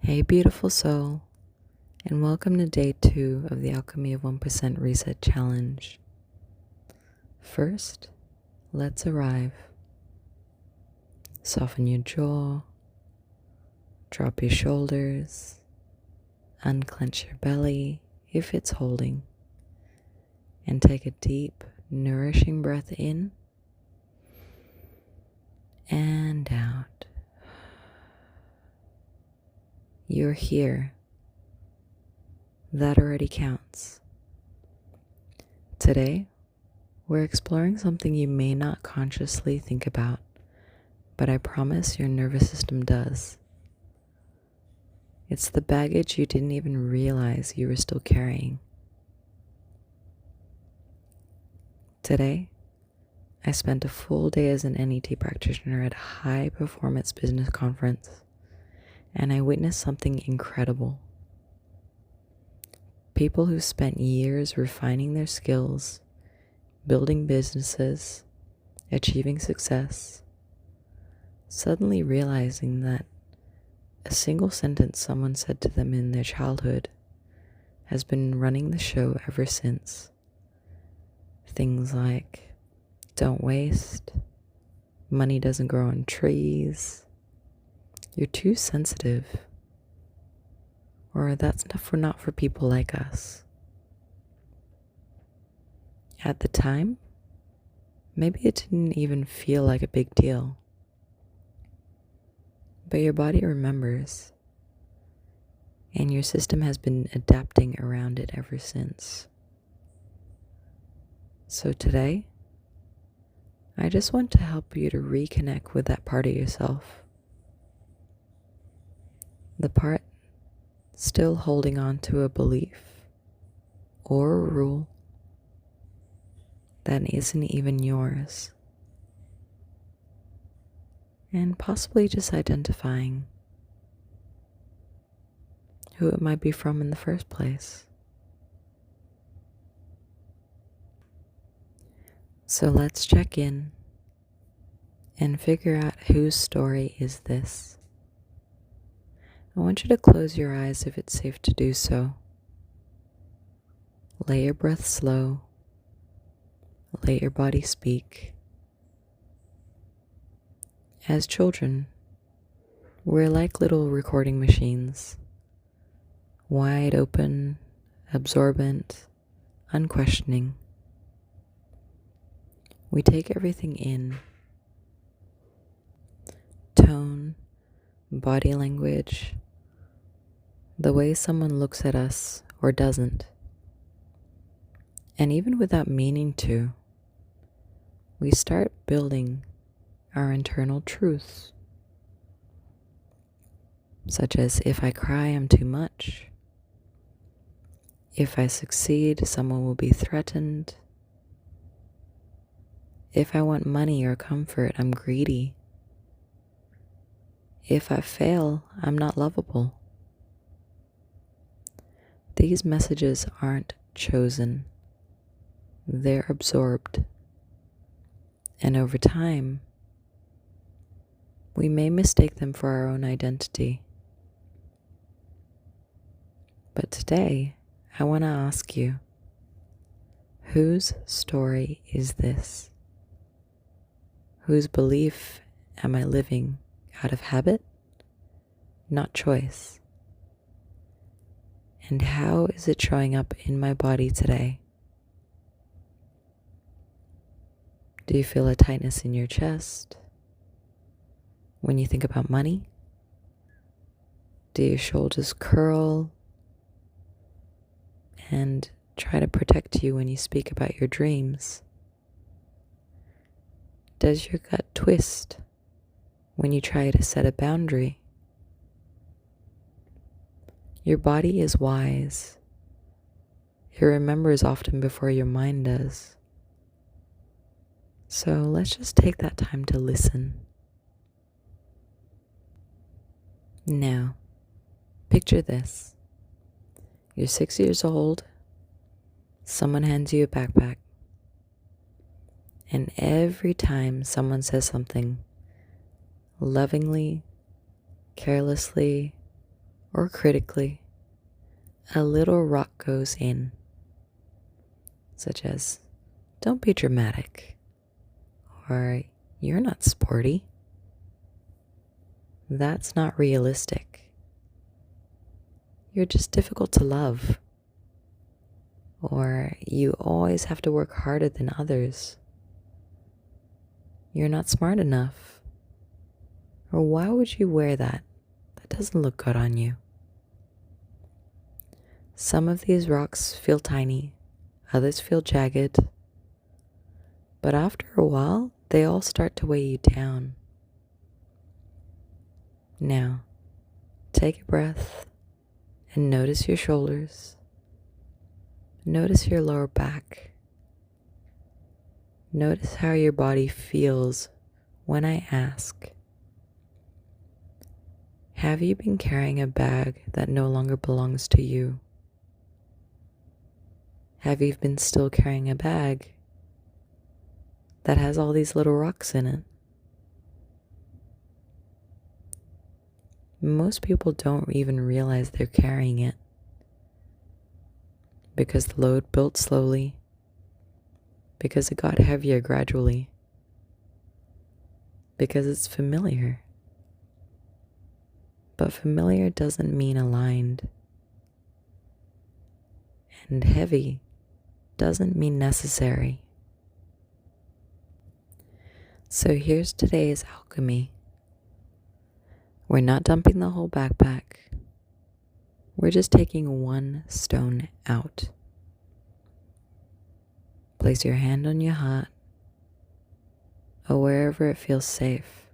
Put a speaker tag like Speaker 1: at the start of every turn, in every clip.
Speaker 1: Hey, beautiful soul, and welcome to day 2 of the Alchemy of 1% Reset Challenge. First, let's arrive. Soften your jaw, drop your shoulders, unclench your belly if it's holding, and take a deep, nourishing breath in and out. You're here. That already counts. Today, we're exploring something you may not consciously think about, but I promise your nervous system does. It's the baggage you didn't even realize you were still carrying. Today, I spent a full day as an NET practitioner at a high-performance business conference, and I witnessed something incredible. People who spent years refining their skills, building businesses, achieving success, suddenly realizing that a single sentence someone said to them in their childhood has been running the show ever since. Things like, don't waste, money doesn't grow on trees, you're too sensitive, or that's not for people like us. At the time, maybe it didn't even feel like a big deal. But your body remembers, and your system has been adapting around it ever since. So today, I just want to help you to reconnect with that part of yourself. The part still holding on to a belief or a rule that isn't even yours. And possibly just identifying who it might be from in the first place. So let's check in and figure out whose story is this. I want you to close your eyes if it's safe to do so. Let your breath slow. Let your body speak. As children, we're like little recording machines, wide open, absorbent, unquestioning. We take everything in. Tone, body language, the way someone looks at us or doesn't. And even without meaning to, we start building our internal truths, such as if I cry, I'm too much. If I succeed, someone will be threatened. If I want money or comfort, I'm greedy. If I fail, I'm not lovable. These messages aren't chosen. They're absorbed. And over time, we may mistake them for our own identity. But today, I want to ask you, whose story is this? Whose belief am I living out of habit, not choice? And how is it showing up in my body today? Do you feel a tightness in your chest when you think about money? Do your shoulders curl and try to protect you when you speak about your dreams? Does your gut twist when you try to set a boundary? Your body is wise. It remembers often before your mind does. So let's just take that time to listen. Now, picture this. You're 6 years old. Someone hands you a backpack. And every time someone says something lovingly, carelessly, or critically, a little rock goes in, such as, "Don't be dramatic," or "You're not sporty." That's not realistic. You're just difficult to love. Or you always have to work harder than others. You're not smart enough. Or why would you wear that? That doesn't look good on you. Some of these rocks feel tiny, others feel jagged. But after a while, they all start to weigh you down. Now, take a breath and notice your shoulders. Notice your lower back. Notice how your body feels when I ask, have you been carrying a bag that no longer belongs to you? Have you been still carrying a bag that has all these little rocks in it? Most people don't even realize they're carrying it because the load built slowly, because it got heavier gradually, because it's familiar. But familiar doesn't mean aligned, and heavy doesn't mean necessary. So here's today's alchemy. We're not dumping the whole backpack. We're just taking one stone out. Place your hand on your heart or wherever it feels safe.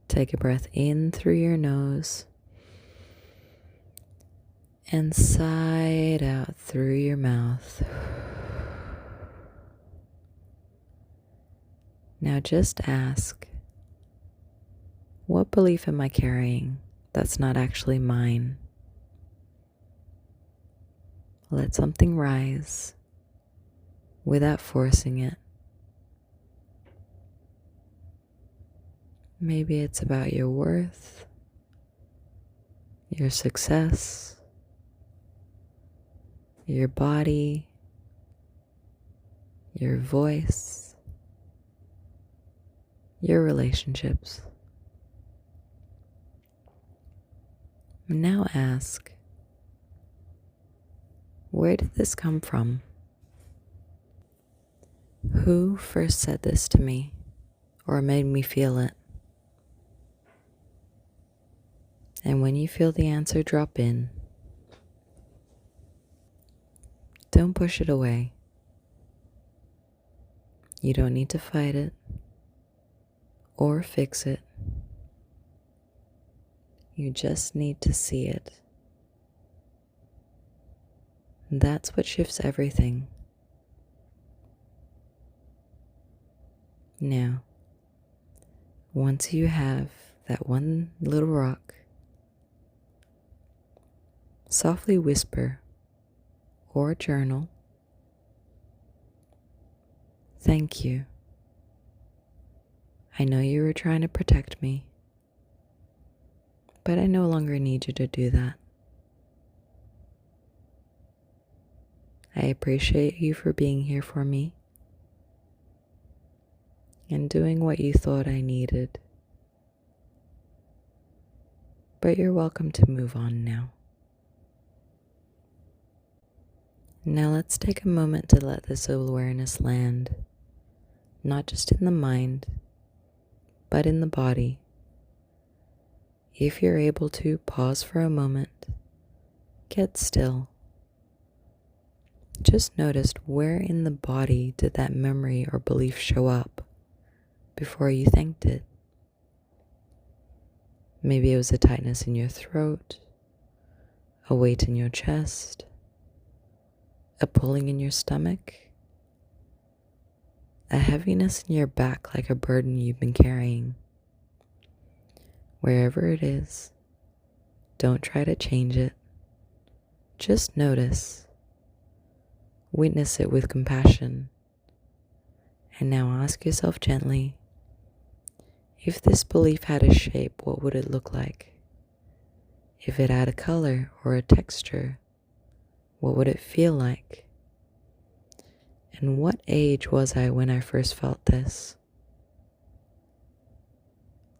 Speaker 1: Take a breath in through your nose and sigh it out through your mouth. Now just ask, what belief am I carrying that's not actually mine? Let something rise without forcing it. Maybe it's about your worth, your success, your body, your voice, your relationships. Now ask, where did this come from? Who first said this to me or made me feel it? And when you feel the answer drop in, don't push it away. You don't need to fight it or fix it. You just need to see it. That's what shifts everything. Now, once you have that one little rock, softly whisper or journal, "Thank you. I know you were trying to protect me, but I no longer need you to do that. I appreciate you for being here for me and doing what you thought I needed. But you're welcome to move on now." Now let's take a moment to let this awareness land, not just in the mind, but in the body. If you're able to, pause for a moment, get still. Just notice where in the body did that memory or belief show up before you thanked it. Maybe it was a tightness in your throat, a weight in your chest, a pulling in your stomach, a heaviness in your back like a burden you've been carrying. Wherever it is, don't try to change it. Just notice. Witness it with compassion. And now ask yourself gently, if this belief had a shape, what would it look like? If it had a color or a texture, what would it feel like? And what age was I when I first felt this?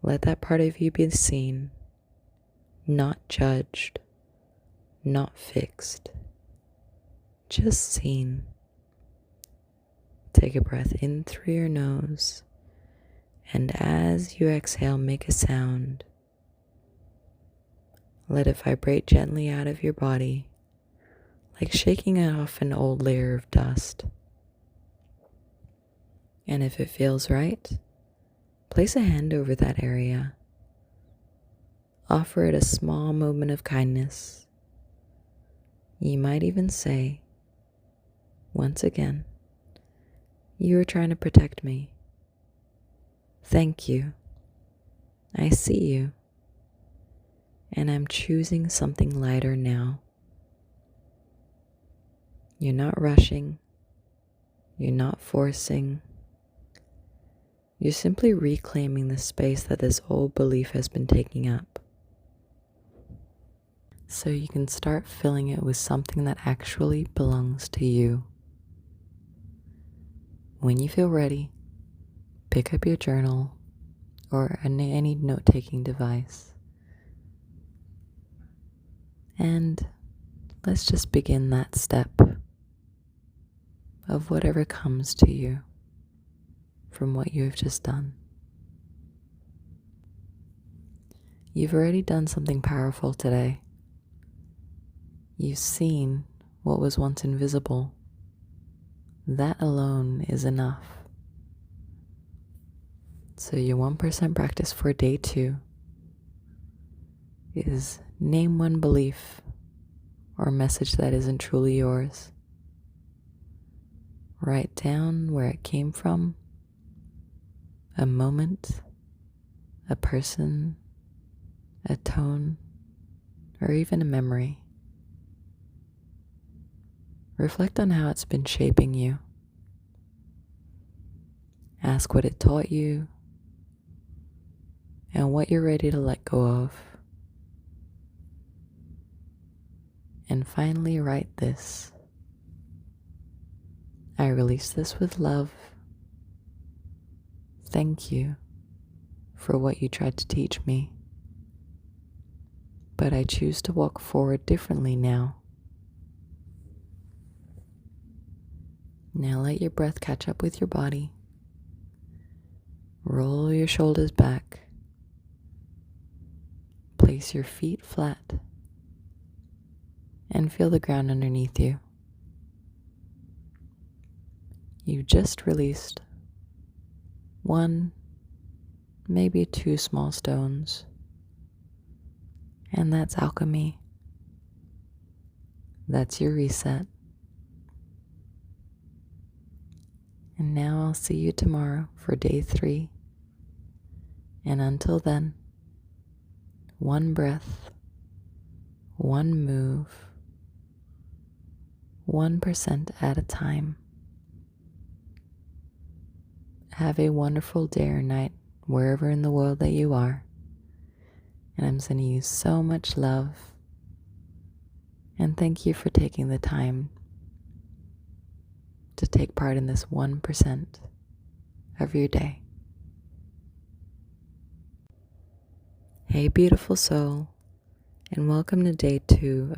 Speaker 1: Let that part of you be seen, not judged, not fixed, just seen. Take a breath in through your nose, and as you exhale, make a sound. Let it vibrate gently out of your body, like shaking off an old layer of dust. And if it feels right, place a hand over that area. Offer it a small moment of kindness. You might even say, once again, you are trying to protect me. Thank you. I see you. And I'm choosing something lighter now. You're not rushing. You're not forcing. You're simply reclaiming the space that this old belief has been taking up. So you can start filling it with something that actually belongs to you. When you feel ready, pick up your journal or any note-taking device. And let's just begin that step of whatever comes to you from what you have just done. You've already done something powerful today. You've seen what was once invisible. That alone is enough. So your 1% practice for day 2 is name one belief or message that isn't truly yours. Write down where it came from, a moment, a person, a tone, or even a memory. Reflect on how it's been shaping you. Ask what it taught you and what you're ready to let go of. And finally, write this. I release this with love. Thank you for what you tried to teach me. But I choose to walk forward differently now. Now let your breath catch up with your body. Roll your shoulders back. Place your feet flat and feel the ground underneath you. You just released 1, maybe 2 small stones. And that's alchemy. That's your reset. And now I'll see you tomorrow for day 3. And until then, 1 breath, 1 move, 1% at a time. Have a wonderful day or night wherever in the world that you are. And I'm sending you so much love. And thank you for taking the time to take part in this 1% of your day. Hey, beautiful soul, and welcome to day 2 of